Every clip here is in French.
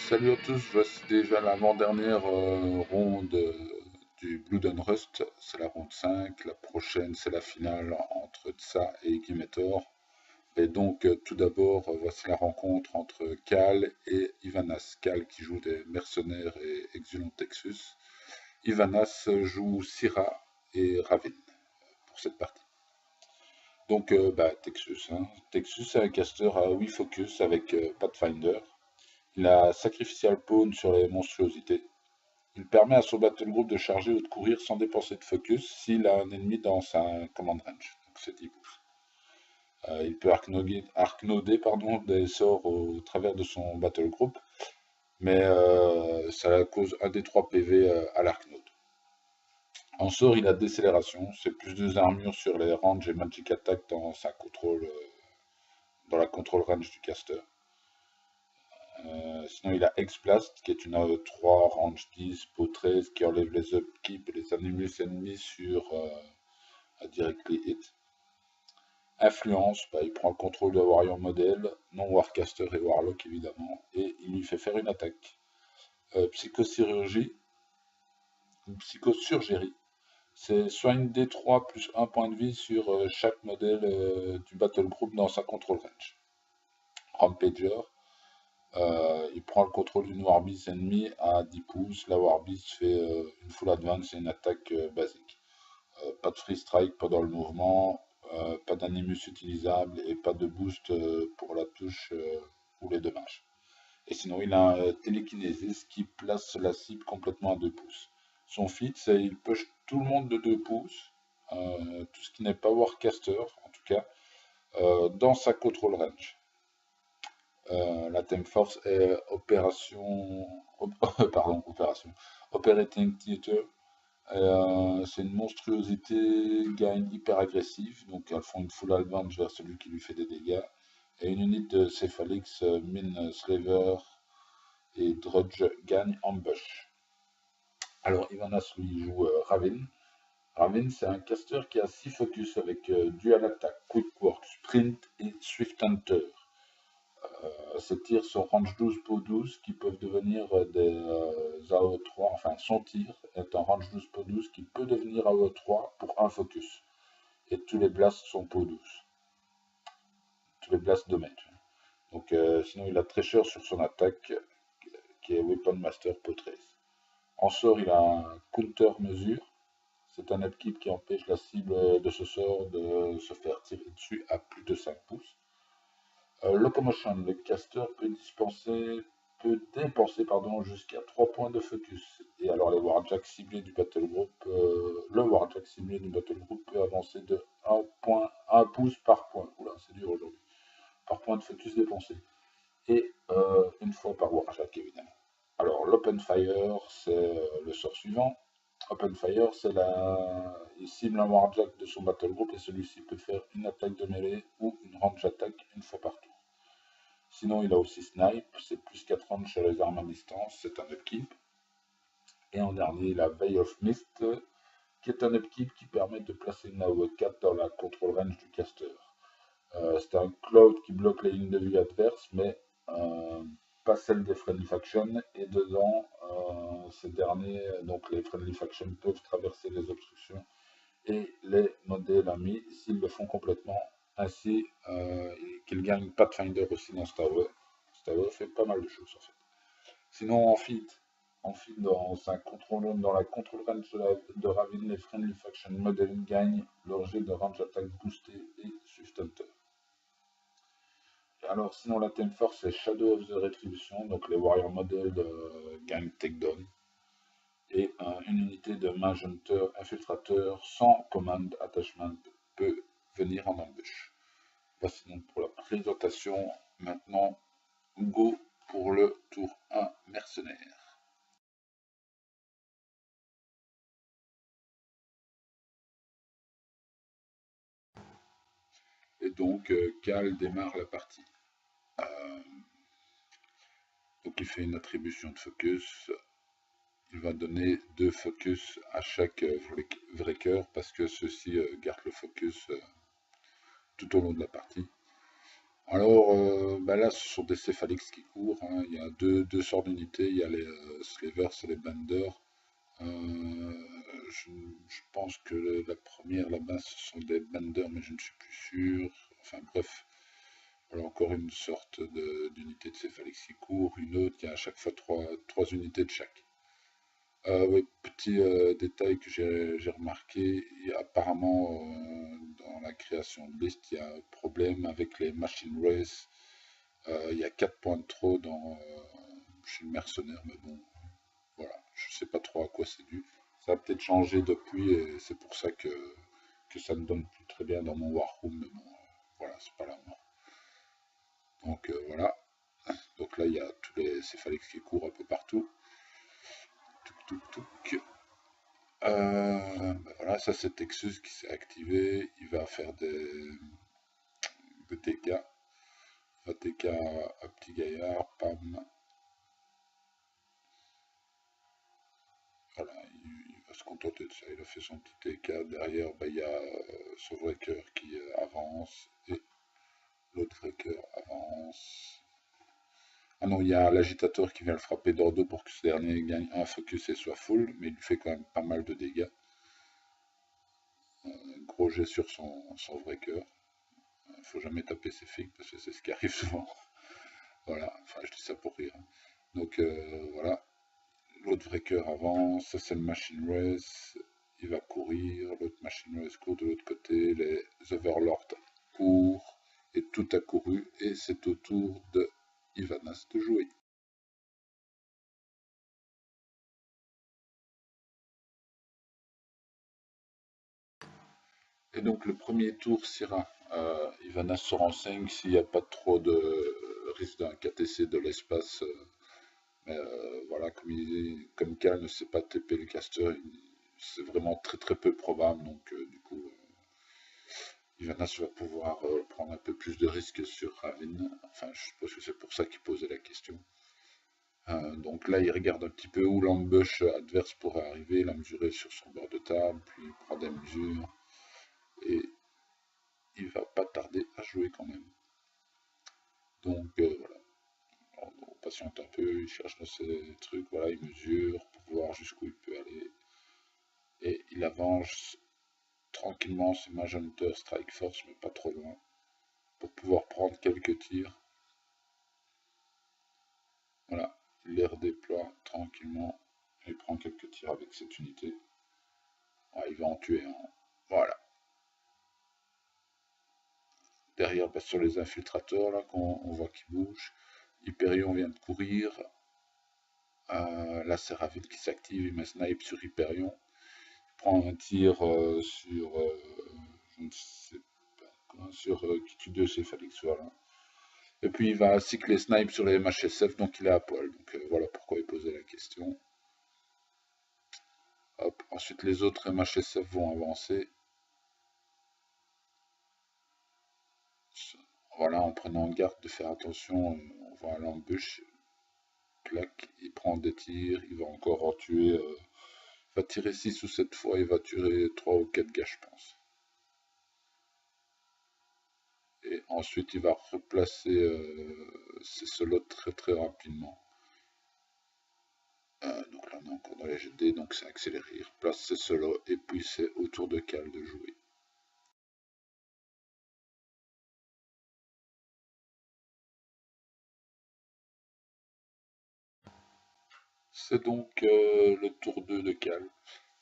Salut à tous, voici déjà l'avant-dernière ronde du Blood and Rust, c'est la ronde 5, la prochaine c'est la finale entre Tsa et Gimetor. Et donc tout d'abord voici la rencontre entre Cal et Ivanas. Cal qui joue des mercenaires et Exulon Texus. Ivanas joue Syrah et Ravin pour cette partie. Donc Texus, hein. Texus est un caster à 8 focus avec Pathfinder. Il a Sacrificial Pawn sur les monstruosités. Il permet à son battle group de charger ou de courir sans dépenser de focus s'il a un ennemi dans sa command range. Donc c'est 10 pouces. Il peut arcnoder des sorts au travers de son battle group, mais ça cause 1 des 3 PV à l'arcnode. En sort, il a décélération, c'est plus 2 armures sur les range et magic attack dans sa contrôle, dans la control range du caster. Sinon, il a Exblast, qui est une AE3, range 10, peau 13, qui enlève les upkeep et les animus ennemis sur directly hit. Influence, il prend le contrôle de Warrior Model, non Warcaster et Warlock évidemment, et il lui fait faire une attaque. Psychochirurgie, Psychosurgerie, c'est soit une D3 plus 1 point de vie sur chaque modèle du battle group dans sa control range. Rampager, il prend le contrôle d'une Warbeast ennemie à 10 pouces. La Warbeast fait une full advance et une attaque basique. Pas de free strike pendant le mouvement, pas d'animus utilisable et pas de boost pour la touche ou les dommages. Et sinon, il a un télékinésis qui place la cible complètement à 2 pouces. Son feat, c'est il push tout le monde de 2 pouces, tout ce qui n'est pas Warcaster en tout cas, dans sa control range. La Theme Force est Operating Theater. C'est une monstruosité gagne hyper agressive, donc elles font une full advantage vers celui qui lui fait des dégâts. Et une unité de Cephalix, Mine Slaver et Drudge gagne Ambush. Alors Ivanas lui joue Ravin. Ravin c'est un caster qui a 6 focus avec Dual Attack, Quick Work, Sprint et Swift Hunter. Ces tirs sont range 12 pour 12 qui peuvent devenir des AO3, enfin son tir est un range 12 pour 12 qui peut devenir AO3 pour un focus. Et tous les blasts sont pour 12. Tous les blasts damage. Donc sinon il a Treasure sur son attaque qui est Weapon Master pour 13. En sort il a un Counter Mesure. C'est un upkeep qui empêche la cible de ce sort de se faire tirer dessus à plus de 5 pouces. Locomotion, le caster peut dépenser jusqu'à 3 points de focus. Et alors les Warjacks ciblés du Battle Group, le Warjack ciblé du Battle Group peut avancer de 1 pouce par point. Oula, c'est dur aujourd'hui. Par point de focus dépensé. Et une fois par Warjack évidemment. Alors l'Open Fire, c'est le sort suivant. Open Fire, c'est il cible un Warjack de son Battle Group et celui-ci peut faire une attaque de mêlée ou une range attaque une fois par tour. Sinon, il a aussi Snipe, c'est plus 4 chez les armes à distance, c'est un upkeep. Et en dernier, il a Veil of Mist, qui est un upkeep qui permet de placer une AOE4 dans la control range du caster. C'est un cloud qui bloque les lignes de vue adverses, mais pas celles des Friendly Factions. Et dedans, ces derniers, donc les Friendly Factions peuvent traverser les obstructions et les modèles amis s'ils le font complètement, ainsi qu'ils gagnent Pathfinder aussi dans Star Wars. Star Wars fait pas mal de choses en fait. Sinon en fit dans la control range de Ravin, les Friendly Faction Model gagnent leur jet de range attack boosté et Swift Hunter. Alors sinon la Theme Force c'est Shadow of the Retribution, donc les Warrior Model gagnent Takedown. Et une unité de Mage Hunter infiltrateur sans command attachment peut venir en ambush. Voici donc pour la présentation. Maintenant, go pour le tour 1 mercenaire. Et donc, Cal démarre la partie. Donc, il fait une attribution de focus. Il va donner 2 focus à chaque breaker parce que ceux-ci gardent le focus tout au long de la partie. Alors là, ce sont des céphalix qui courent, hein. Il y a deux sortes d'unités, il y a les slivers et les benders. Euh, je pense que la première là-bas, ce sont des benders, mais je ne suis plus sûr. Enfin bref, voilà encore une sorte d'unité de céphalix qui court, une autre, il y a à chaque fois trois unités de chaque. Oui, petit détail que j'ai remarqué, apparemment dans la création de liste, il y a un problème avec les machine race. Il y a 4 points de trop chez le mercenaire, mais bon, voilà, je sais pas trop à quoi c'est dû. Ça a peut-être changé depuis et c'est pour ça que ça ne donne plus très bien dans mon Warroom, mais bon, voilà, c'est pas la mort. Donc voilà, donc là il y a tous les céphalix qui courent un peu partout. Touc, touc, touc. Voilà, ça c'est Texus qui s'est activé, il va faire des dégâts. Il va dégâts à petit gaillard, pam. Voilà, il va se contenter de ça, il a fait son petit dégât. Derrière, il y a ce vrai cœur qui avance et l'autre vrai cœur avance. Ah non, il y a l'agitateur qui vient le frapper d'ordo pour que ce dernier gagne un focus et soit full, mais il lui fait quand même pas mal de dégâts. Gros jet sur son vrai cœur. Il faut jamais taper ses figues parce que c'est ce qui arrive souvent. Voilà, enfin je dis ça pour rire, hein. Donc voilà, l'autre vrai cœur avance, ça c'est le machine race, il va courir, l'autre machine race court de l'autre côté, les overlords courent, et tout a couru, et c'est au tour de Ivanas de jouer. Et donc le premier tour, Syrah, Ivanas se renseigne s'il n'y a pas trop de risque d'un KTC de l'espace. Mais voilà, comme Cal ne sait pas TP le caster, c'est vraiment très très peu probable. Donc du coup, Ivanas va pouvoir prendre un peu plus de risques sur Ravine. Enfin, je suppose que c'est pour ça qu'il posait la question. Donc là, il regarde un petit peu où l'ambush adverse pourrait arriver, il a mesuré sur son bord de table, puis il prend des mesures, et il va pas tarder à jouer quand même. Donc voilà, on patiente un peu, il cherche dans ses trucs, voilà, il mesure pour voir jusqu'où il peut aller, et il avance tranquillement ce Magenter Strike Force, mais pas trop loin, pour pouvoir prendre quelques tirs. Voilà, il les redéploie tranquillement, et il prend quelques tirs avec cette unité. Ah, il va en tuer un. Voilà. Derrière, bah, sur les infiltrateurs, là, qu'on on voit qu'ils bougent. Hyperion vient de courir. Là, c'est Ravil qui s'active, il met snipe sur Hyperion. Il prend un tir sur. Je ne sais pas quoi, sur qui tue deux céphalix, voilà. Et puis il va cycler snipe sur les MHSF, donc il est à poil. Donc voilà pourquoi il posait la question. Hop. Ensuite, les autres MHSF vont avancer. Voilà, en prenant garde de faire attention, on voit à l'embûche. Clac, il prend des tirs, il va encore en tuer. Il va tirer 6 ou 7 fois, il va tuer 3 ou 4 gars, je pense. Et ensuite, il va replacer ses solos très très rapidement. Donc là, on est encore dans les GD, donc c'est accéléré. Il replace ses solos et puis c'est au tour de Cal de jouer. C'est donc le tour 2 de Cal.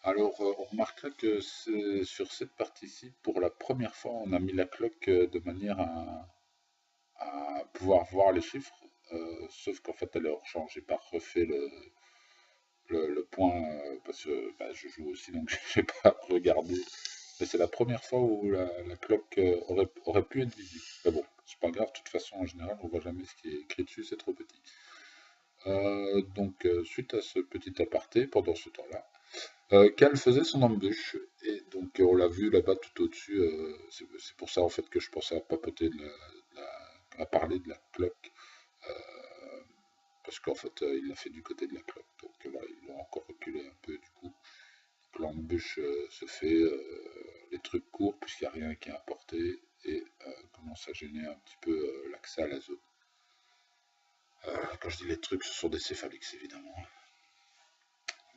Alors, on remarquera que sur cette partie-ci, pour la première fois, on a mis la cloque de manière à pouvoir voir les chiffres, sauf qu'en fait, elle est hors champ. J'ai pas refait le point parce que bah, je joue aussi, donc j'ai pas regardé. Mais c'est la première fois où la cloque aurait pu être visible. Mais bon, c'est pas grave, de toute façon, en général, on voit jamais ce qui est écrit dessus, c'est trop petit. Donc, suite à ce petit aparté, pendant ce temps-là, Cal faisait son embûche, et donc on l'a vu là-bas tout au-dessus. C'est pour ça en fait que je pensais à papoter à parler de la cloque, euh, parce qu'en fait il l'a fait du côté de la cloque. Donc voilà, ils l'ont encore reculé un peu du coup. L'embûche se fait, les trucs courts puisqu'il n'y a rien qui est importé, et commence à gêner un petit peu la accès à la zone. Quand je dis les trucs, ce sont des céphalix évidemment.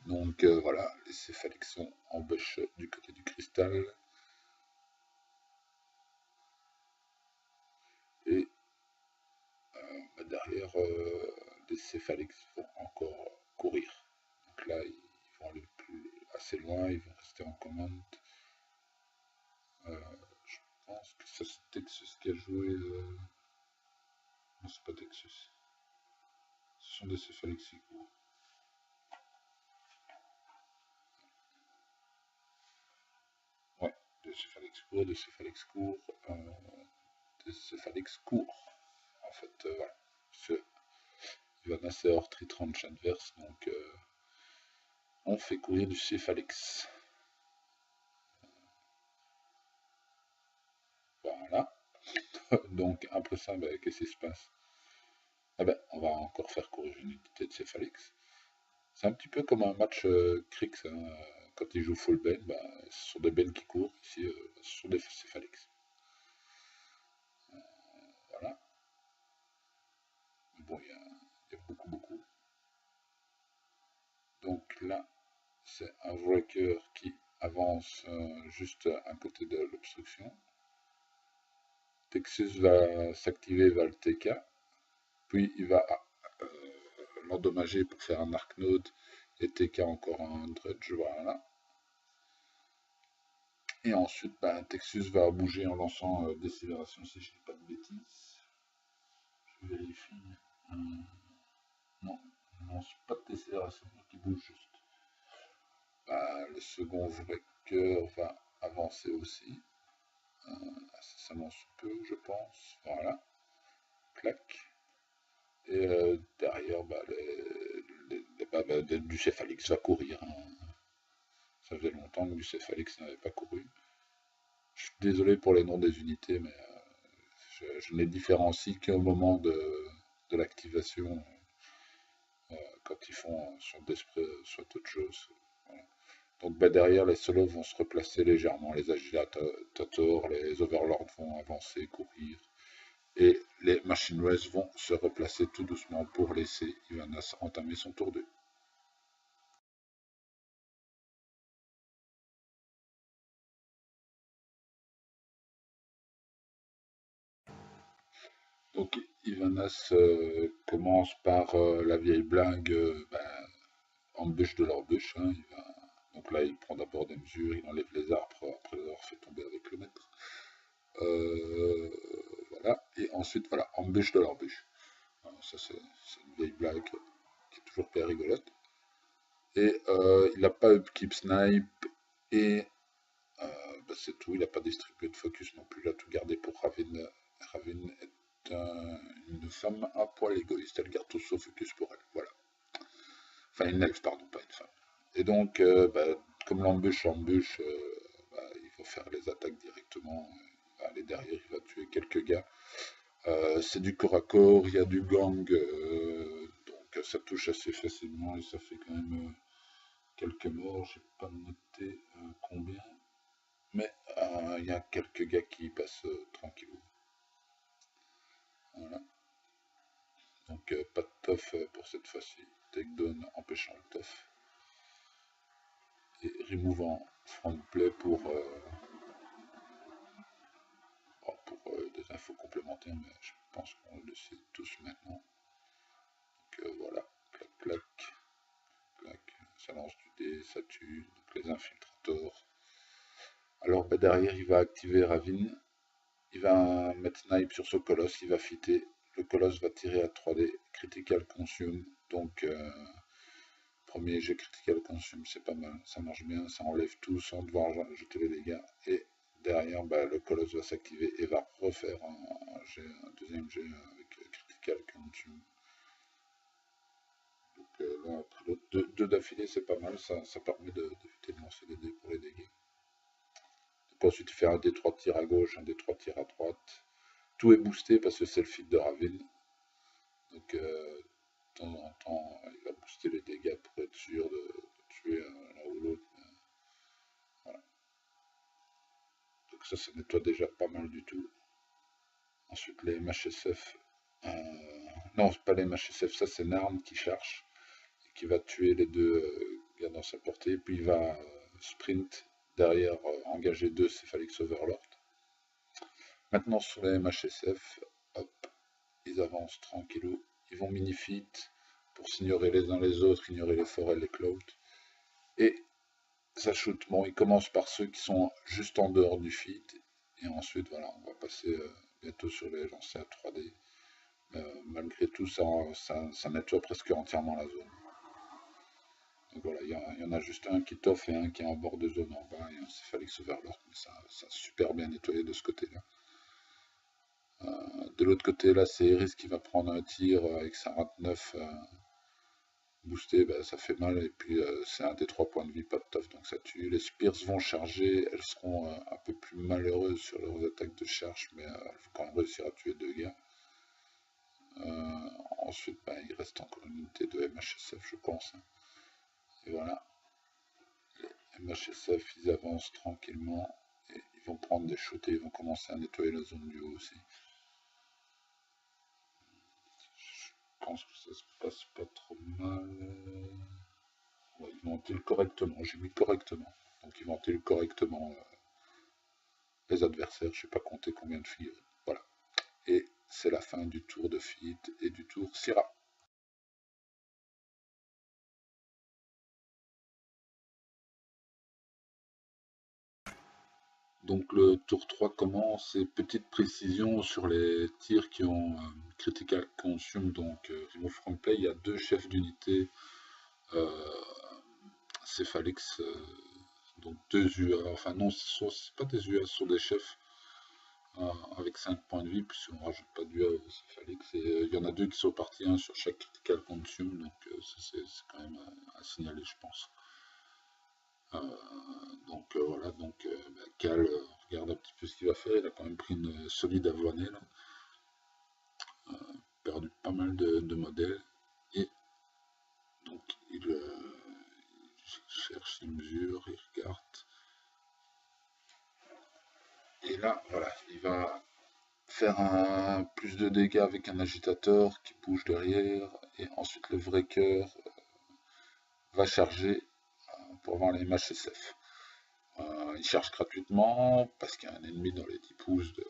Donc voilà, les céphalix sont en bush du côté du cristal. Et derrière, les céphalix vont encore courir. Donc là, ils vont aller assez loin, ils vont rester en commande. Je pense que c'est Texas qui a joué. Non, c'est pas Texas. Ce sont des céphalix qui courent. Ouais, des céphalix courts, des céphalix courts, des céphalix courts. En fait, voilà. Il va nasser hors tritranche adverse, donc on fait courir du céphalix. Voilà. Donc après ça, qu'est-ce qui se passe? Ah ben, on va encore faire courir une unité de céphalix. C'est un petit peu comme un match Crix, hein. Quand ils jouent full ben, ce sont des bennes qui courent. Ici, ce sont des céphalix. Voilà. Mais bon, il y a beaucoup. Donc là, c'est un breaker qui avance juste à côté de l'obstruction. Texas va s'activer vers le TK, puis il va l'endommager pour faire un arc node et TK encore un dredge, voilà. Et ensuite, Texas va bouger en lançant décélération, si je ne dis pas de bêtises. Je vérifie. Non, il lance pas de décélération, donc il bouge juste. Le second breaker va avancer aussi. Incessamment sous peu, je pense. Voilà. Clac. Et derrière, du céphalix va courir. Hein. Ça faisait longtemps que du céphalix n'avait pas couru. Je suis désolé pour les noms des unités, mais je ne les différencie qu'au moment de l'activation, quand ils font soit d'esprit, soit autre chose. Voilà. Donc derrière, les solos vont se replacer légèrement, les agitators, les overlords vont avancer, courir, et les machine race vont se replacer tout doucement pour laisser Ivanas entamer son tour 2. Donc Ivanas commence par la vieille blague, embûche de l'embûche. Hein, donc là, il prend d'abord des mesures, il enlève les arbres après les avoir fait tomber avec le maître. Voilà, et ensuite, voilà, embûche de l'embûche. Ça, c'est une vieille blague qui est toujours bien rigolote. Et il n'a pas upkeep snipe, et c'est tout, il n'a pas distribué de focus non plus, il a tout gardé pour Ravin. Ravin est une femme à poil égoïste, elle garde tout son focus pour elle, voilà. Enfin, une elfe, pardon, pas une femme. Et donc, comme l'embûche, il va faire les attaques directement, il va aller derrière, il va tuer quelques gars. C'est du corps à corps, il y a du gang, donc ça touche assez facilement et ça fait quand même quelques morts, j'ai pas noté combien, mais il y a quelques gars qui passent tranquillou. Voilà. Donc pas de tof pour cette fois-ci. Takedown empêchant le tof. Et remouvant front play pour des infos complémentaires, mais je pense qu'on le sait tous maintenant. Donc voilà, clac clac, clac, ça lance du dé, ça tue, donc les infiltrators. Alors derrière il va activer Ravin, il va mettre Snipe sur ce colosse, il va fitter, le colosse va tirer à 3D, critical consume, donc premier jet critical consume, c'est pas mal, ça marche bien, ça enlève tout sans devoir jeter les dégâts, et derrière le colosse va s'activer et va refaire un deuxième jet avec critical consume. Donc là, après deux d'affilée, c'est pas mal, ça permet d'éviter de lancer les dés pour les dégâts. Donc ensuite il fait un D3 de tir à gauche, un D3 de tir à droite. Tout est boosté parce que c'est le feed de Ravin. Donc de temps en temps, il va booster les dégâts pour être sûr de tuer l'un ou l'autre. Voilà. Donc ça nettoie déjà pas mal du tout. Ensuite, les MHSF. Non, c'est pas les MHSF, ça c'est Narn qui cherche, et qui va tuer les deux gars dans sa portée. Puis il va sprint derrière, engager deux Cephalix Overlord. Maintenant, sur les MHSF, hop, ils avancent tranquillou. Ils vont mini-fit pour s'ignorer les uns les autres, ignorer les forêts, les clouds. Et ça shoot. Bon, ils commencent par ceux qui sont juste en dehors du feed. Et ensuite, voilà, on va passer bientôt sur les lancers à 3D. Malgré tout, ça nettoie presque entièrement la zone. Donc voilà, il y en a juste un qui toffe et un qui est en bord de zone en bas, et un Cephalix Overlord, mais ça a super bien nettoyé de ce côté-là. De l'autre côté, là, c'est Eris qui va prendre un tir avec sa rat 9 boosté, bah, ça fait mal, et puis c'est un des 3 points de vie, pas de tof, donc ça tue. Les Spears vont charger, elles seront un peu plus malheureuses sur leurs attaques de charge, mais elles vont quand même réussir à tuer 2 gars. Ensuite, bah, il reste encore une unité de MHSF, je pense. Et voilà. Les MHSF, ils avancent tranquillement, et ils vont prendre des shoots et ils vont commencer à nettoyer la zone du haut aussi. Je pense que ça se passe pas trop mal. Ouais, ils ventilent correctement, j'ai mis correctement. Donc ils ventilent correctement les adversaires, je sais pas compter combien de filles. Voilà. Et c'est la fin du tour de Fit et du tour Syrah. Donc le tour 3 commence, et petite précision sur les tirs qui ont critical consume, donc remove from play, il y a 2 chefs d'unité Cephalix, donc 2 UA, enfin non, c'est pas des UA, ce sont des chefs avec 5 points de vie, puisqu'on rajoute pas d'UA au Cephalix, et il y en a 2 qui sont partis, un sur chaque critical consume, donc c'est quand même à signaler, je pense. Donc voilà, donc bah, Cal regarde un petit peu ce qu'il va faire, il a quand même pris une solide avoinée là, perdu pas mal de modèles, et donc il cherche, il mesure, il regarde, et là voilà, il va faire un plus de dégâts avec un agitateur qui bouge derrière, et ensuite le vrai cœur va charger pour avoir les MHSF. Il charge gratuitement parce qu'il y a un ennemi dans les 10 pouces de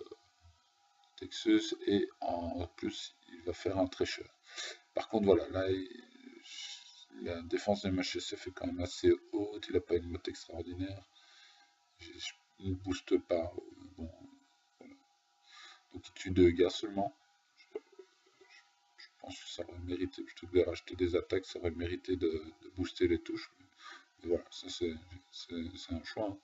Texas, et en plus il va faire un Treasure. Par contre voilà, là la défense de MHSF est quand même assez haute, il n'a pas une motte extraordinaire, il ne booste pas, bon, voilà. Donc il tue 2 gars seulement. Je pense que ça aurait mérité, plutôt que de racheter des attaques, ça aurait mérité de booster les touches. Mais voilà, ça c'est un choix. Hein.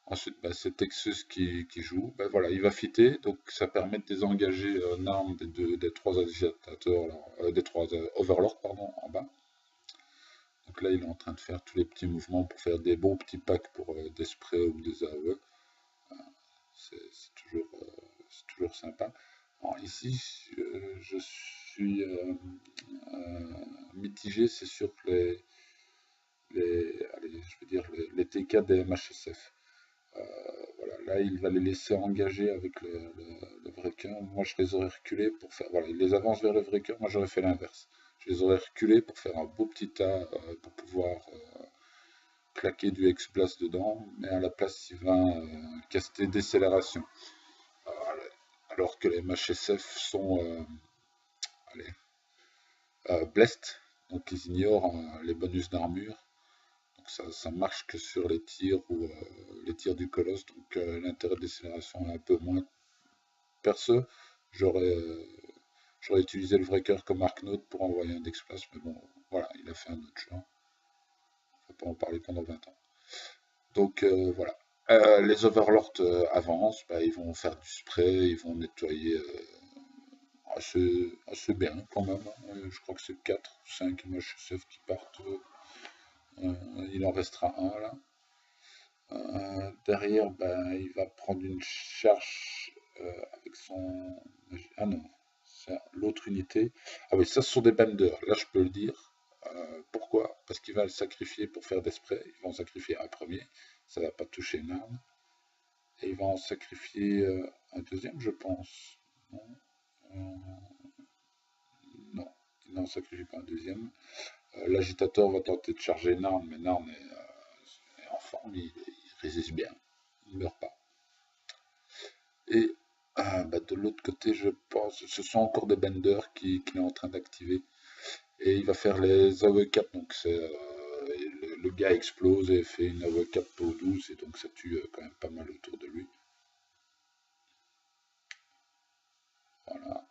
Ensuite, bah, c'est Texas qui joue. Bah, voilà, il va fitter, donc ça permet de désengager Narm des 3 agitateurs, des 3 overlords pardon, en bas. Donc là, il est en train de faire tous les petits mouvements pour faire des bons petits packs pour des sprays ou des AOE. C'est toujours sympa. Alors ici, je suis mitigé, c'est sûr que allez, je veux dire les TK des MHSF. Voilà, là, il va les laisser engager avec le vrai cœur. Moi, je les aurais reculés pour faire. Voilà, il les avance vers le vrai cœur. Moi, j'aurais fait l'inverse. Je les aurais reculés pour faire un beau petit tas pour pouvoir claquer du X-Blast dedans. Mais à la place, il va caster décélération. Alors que les MHSF sont blessed. Donc, ils ignorent les bonus d'armure. Donc ça marche que sur les tirs ou les tirs du colosse, donc l'intérêt de décélération est un peu moins. Perso, j'aurais utilisé le vrai cœur comme Arknote pour envoyer un Dexplace, mais bon, voilà, il a fait un autre choix. On va pas en parler pendant 20 ans. Donc voilà. Les Overlords avancent, bah, ils vont faire du spray, ils vont nettoyer assez bien quand même. Hein. Je crois que c'est 4 ou 5 MHSF qui partent. Il en restera un là. Derrière, ben, il va prendre une charge avec son. Ah non, c'est l'autre unité. Ah oui, ça ce sont des benders, là je peux le dire. Pourquoi? Parce qu'il va le sacrifier pour faire des sprays. Ils vont sacrifier un premier, ça va pas toucher une arme. Et il va en sacrifier un deuxième, je pense. Non, il n'en sacrifie pas un deuxième. L'agitateur va tenter de charger Narn, mais Narn est en forme, il résiste bien, il ne meurt pas. Et de l'autre côté, je pense, ce sont encore des benders qu'il est en train d'activer. Et il va faire les AOE4, donc le gars explose et fait une AOE4 peau douce, et donc ça tue quand même pas mal autour de lui. Voilà.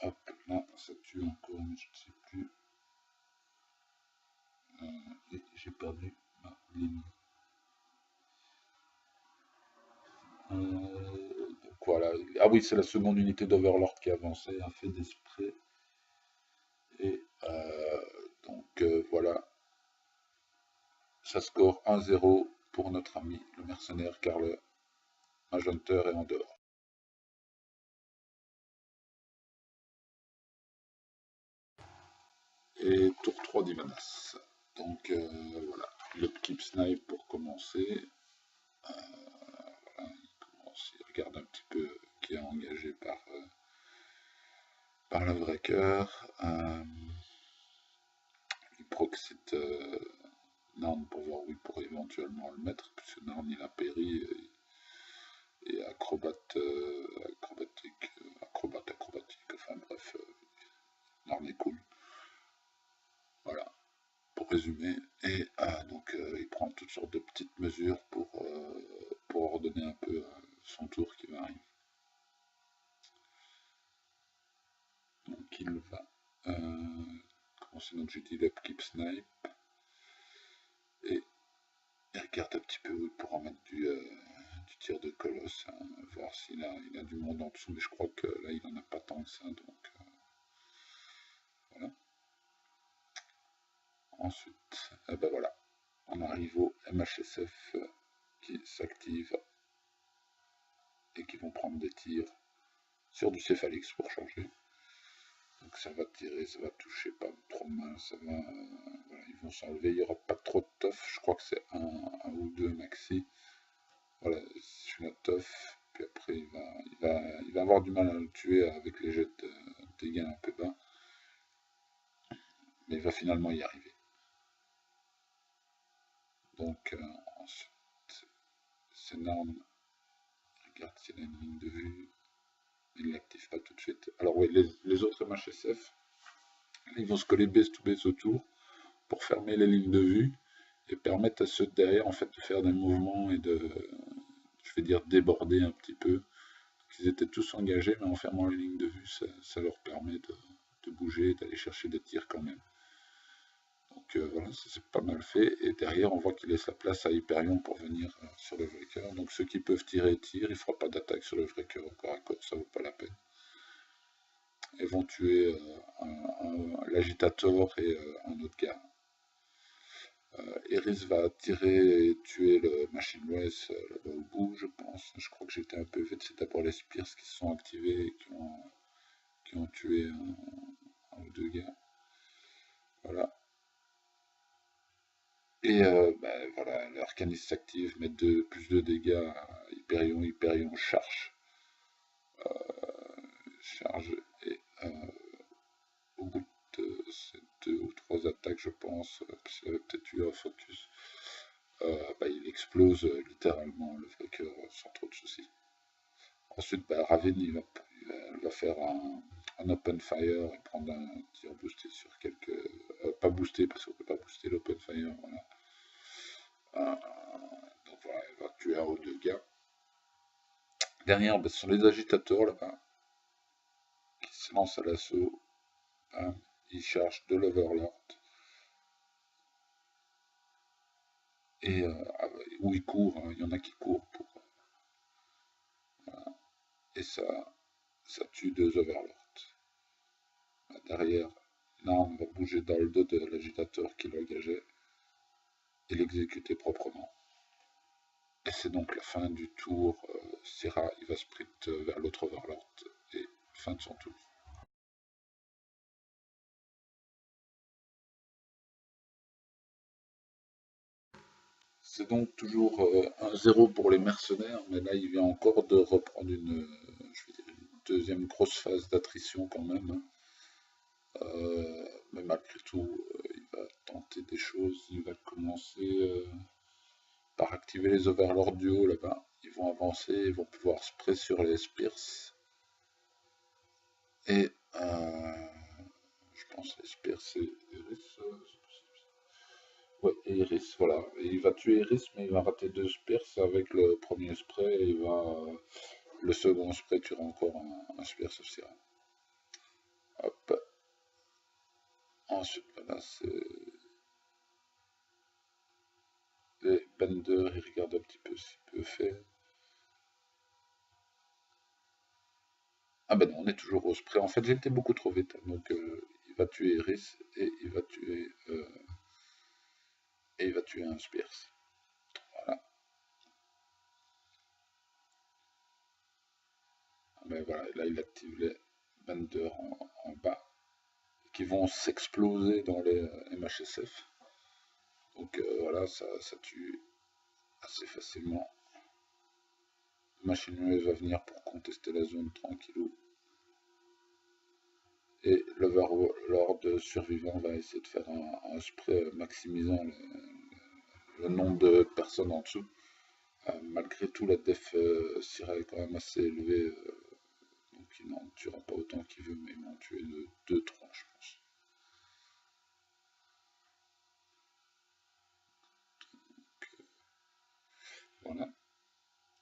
Hop, là, ça tue encore, mais je ne sais plus. Et j'ai perdu ma ligne. Donc voilà. Ah oui, c'est la seconde unité d'Overlord qui a avancé, un fait d'esprit. Et donc voilà. Ça score 1-0 pour notre ami le mercenaire, car le Magenter est en dehors. Et tour 3 d'Ivanas. Donc voilà, le keep snipe pour commencer. Voilà, il regarde un petit peu qui est engagé par le breaker. Il proxite Narn pour voir où il pourrait éventuellement le mettre, puisque Narn il a péri et acrobatique, enfin bref, Narn est cool. Voilà, pour résumer. Et donc il prend toutes sortes de petites mesures pour ordonner un peu son tour qui va arriver. Donc il va commencer notre GT d'Upkeep Snipe. Et il regarde un petit peu où il pourra mettre du tir de colosse, hein, voir s'il a du monde en dessous, mais je crois que là il n'en a pas tant que ça, donc voilà. Ensuite, ben voilà, on arrive au MHSF qui s'active et qui vont prendre des tirs sur du Céphalix pour changer. Donc ça va tirer, ça va toucher pas trop mal, ça va, voilà, ils vont s'enlever, il n'y aura pas trop de tough, je crois que c'est un ou deux maxi. Voilà, c'est une tough, puis après il va avoir du mal à le tuer avec les jets de dégâts un peu bas, mais il va finalement y arriver. Donc ensuite, c'est Narn, regarde s'il a une ligne de vue, il ne l'active pas tout de suite. Alors oui, les autres MHSF, ils vont se coller base to base autour pour fermer les lignes de vue et permettre à ceux de derrière en fait de faire des mouvements et de, je vais dire, déborder un petit peu. Ils étaient tous engagés, mais en fermant les lignes de vue, ça leur permet de bouger et d'aller chercher des tirs quand même. Donc voilà, c'est pas mal fait. Et derrière, on voit qu'il laisse la place à Hyperion pour venir sur le Wrecker. Donc ceux qui peuvent tirer, tirent. Il ne fera pas d'attaque sur le Wrecker au corps à corps, ça vaut pas la peine. Ils vont tuer l'agitator et un autre gars. Eris va tirer et tuer le Machine Race là-bas au bout, je pense. Je crois que j'étais un peu vite. C'est d'abord les Spears qui se sont activés et qui ont tué un ou deux gars. Voilà. Et voilà, l'arcaniste s'active, met plus de dégâts à Hyperion. Hyperion charge. Et au bout de ces 2 ou 3 attaques, je pense, qu'il avait peut-être eu un focus, il explose littéralement le Wrecker sans trop de soucis. Ensuite, Ravin il va faire un open fire et prendre un tir boosté sur quelques. Pas boosté parce qu'on ne peut pas booster l'open fire. Voilà. Donc voilà, il va tuer un ou deux gars. Derrière, ce sont les agitateurs là-bas qui se lancent à l'assaut. Ils chargent de l'Overlord. Et où ils courent, il y en a qui courent pour. Voilà. Et ça tue deux Overlords. Derrière, Narn va bouger dans le dos de l'agitateur qui l'engageait et l'exécuter proprement. Et c'est donc la fin du tour. Serra, il va sprint vers l'autre Overlord et fin de son tour. C'est donc toujours 1-0 pour les mercenaires, mais là il vient encore de reprendre je vais dire une deuxième grosse phase d'attrition quand même, hein. Mais malgré tout, il va tenter des choses, il va commencer par activer les overlords du haut là-bas. Ils vont avancer, ils vont pouvoir spray sur les spears. Et je pense les spears c'est Iris. Ouais, et Iris, voilà. Et il va tuer Iris, mais il va rater 2 spears avec le premier spray. Et le second spray tuera encore un spear sauf Syrah. Hop. Ensuite, voilà, c'est les Bender, il regarde un petit peu ce qu'il peut faire. Ah ben non, on est toujours au spray. En fait, j'ai été beaucoup trop vite. Donc, il va tuer Iris et il va tuer un Spears. Voilà. Mais voilà, là, il active les Bender en bas qui vont s'exploser dans les MHSF. Donc voilà, ça tue assez facilement. Machine Wave va venir pour contester la zone tranquillou. Et l'Overlord survivant va essayer de faire un spray maximisant le nombre de personnes en dessous. Malgré tout, la def Syrah est quand même assez élevée, donc il n'en tuera pas autant qu'il veut, mais il va en tuer 2-3, je pense. Voilà.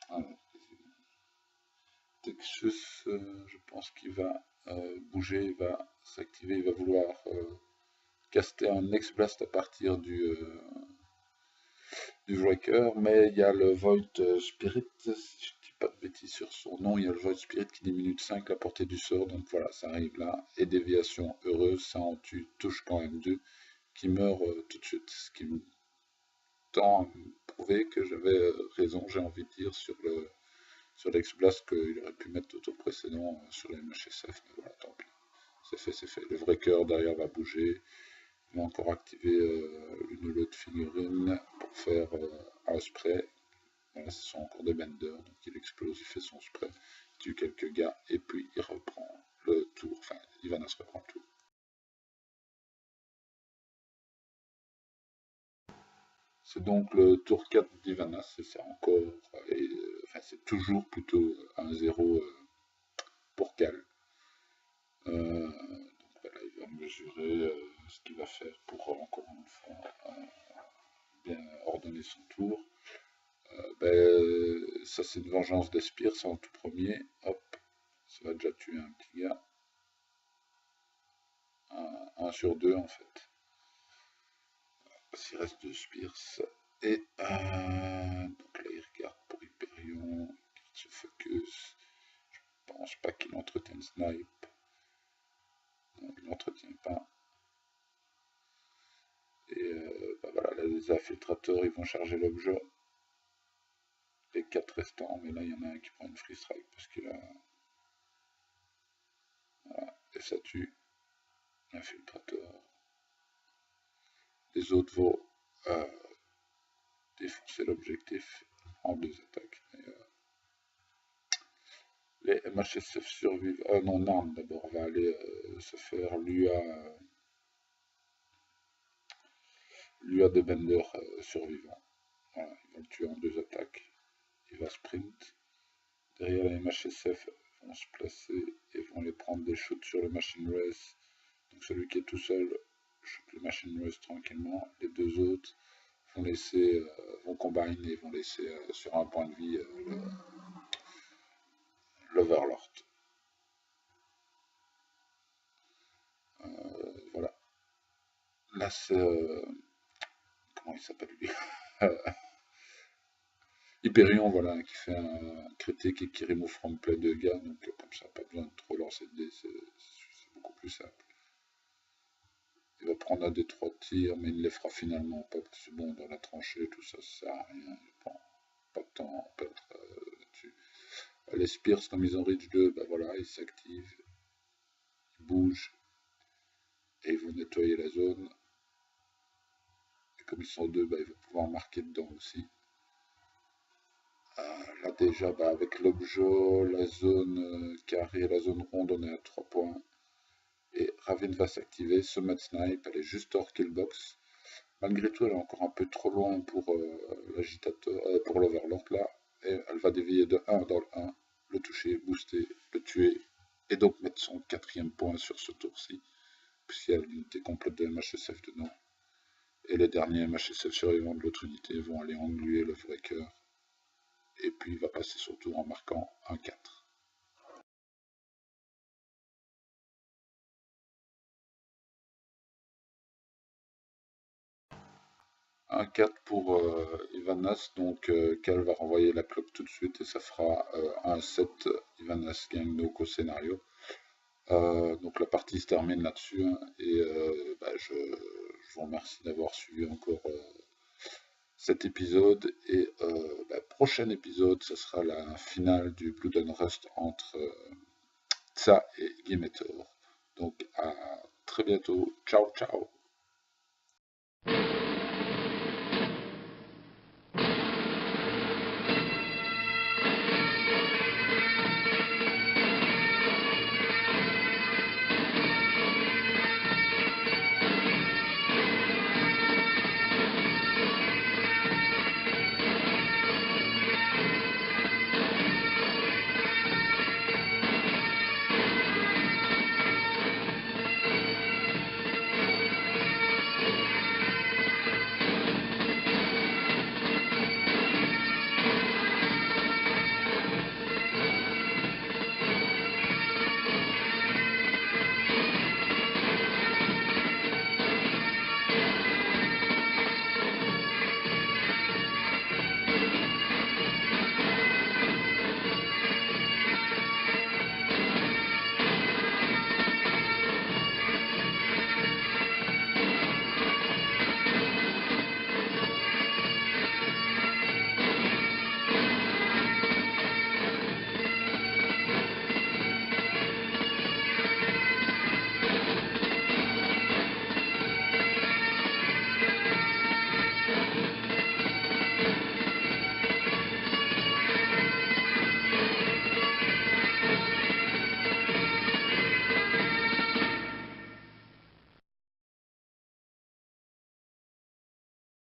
Alors, Texus, je pense qu'il va bouger, il va s'activer, il va vouloir caster un X-Blast à partir du Breaker, mais il y a le Void Spirit, si je dis pas de bêtises sur son nom, il y a le Void Spirit qui diminue de 5 la portée du sort, donc voilà, ça arrive là, et déviation heureuse, ça en touche quand même 2, qui meurt tout de suite, ce qui me tend à me prouver que j'avais raison, j'ai envie de dire, sur l'X-Blast qu'il aurait pu mettre au tour précédent sur les MHSF, mais voilà, tant pis, c'est fait, c'est fait. Le vrai cœur derrière va bouger, il va encore activer une load figurine pour faire un spray. Voilà, ce sont encore des benders, donc il explose, il fait son spray, il tue quelques gars, et puis il reprend le tour, enfin, Ivanass reprend le tour. C'est donc le tour 4 d'Ivanass, et c'est encore, enfin, c'est toujours plutôt 1-0 pour Cal. Donc voilà, il va mesurer ce qu'il va faire pour encore une fois bien ordonner son tour. Ça c'est une vengeance des Spears en tout premier. Hop, ça va déjà tuer un petit gars. 1 sur 2 en fait. S'il reste 2 Spears. Et donc là il regarde pour Hyperion. Il se focus. Je pense pas qu'il entretienne Snipe. Non, il n'entretient pas. Et voilà, là, les infiltrateurs ils vont charger l'objet. Les 4 restants, mais là il y en a un qui prend une free strike parce qu'il a. Voilà, et ça tue l'infiltrateur. Les autres vont défoncer l'objectif en 2 attaques. Les MHSF survivent. Non, Narn d'abord va aller se faire l'UA de Bender survivant. Voilà, il va le tuer en 2 attaques. Il va sprint. Derrière les MHSF vont se placer et vont les prendre des shoots sur le Machine Race. Donc celui qui est tout seul shoot le Machine Race tranquillement. Les 2 autres vont combine et vont laisser sur un point de vie l'Overlord. Voilà. Là c'est comment il s'appelle lui? Hyperion, voilà, qui fait un critique et qui remove from play de gars, donc comme ça, pas besoin de trop lancer de dés, c'est beaucoup plus simple. Il va prendre un des 3 tirs, mais il ne les fera finalement pas, parce que bon, dans la tranchée, tout ça, ça sert à rien, pas de temps à perdre là-dessus. Les Spears, comme ils ont Reach 2, bah voilà, ils s'activent, ils bougent, et ils vont nettoyer la zone. Et comme ils sont deux, il va pouvoir marquer dedans aussi. Là déjà, avec l'objet, la zone carrée, la zone ronde, on est à 3 points. Et Ravine va s'activer, se mettre snipe, elle est juste hors killbox. Malgré tout, elle est encore un peu trop loin pour l'agitateur, pour l'Overlord là. Et elle va dévier de 1 dans le 1, le toucher, booster, le tuer, et donc mettre son 4e point sur ce tour-ci, puisqu'il y a l'unité complète de MHSF dedans. Et les derniers MHSF survivants de l'autre unité vont aller engluer le Breaker. Et puis il va passer son tour en marquant un 4. Un 4 pour Ivanas, donc Cal va renvoyer la cloque tout de suite et ça fera un 7. Ivanas gagne donc au scénario. Donc la partie se termine là-dessus hein, et je vous remercie d'avoir suivi encore cet épisode et prochain épisode ce sera la finale du Blood and Rust entre Tsa et Gimetor. Donc à très bientôt, ciao ciao.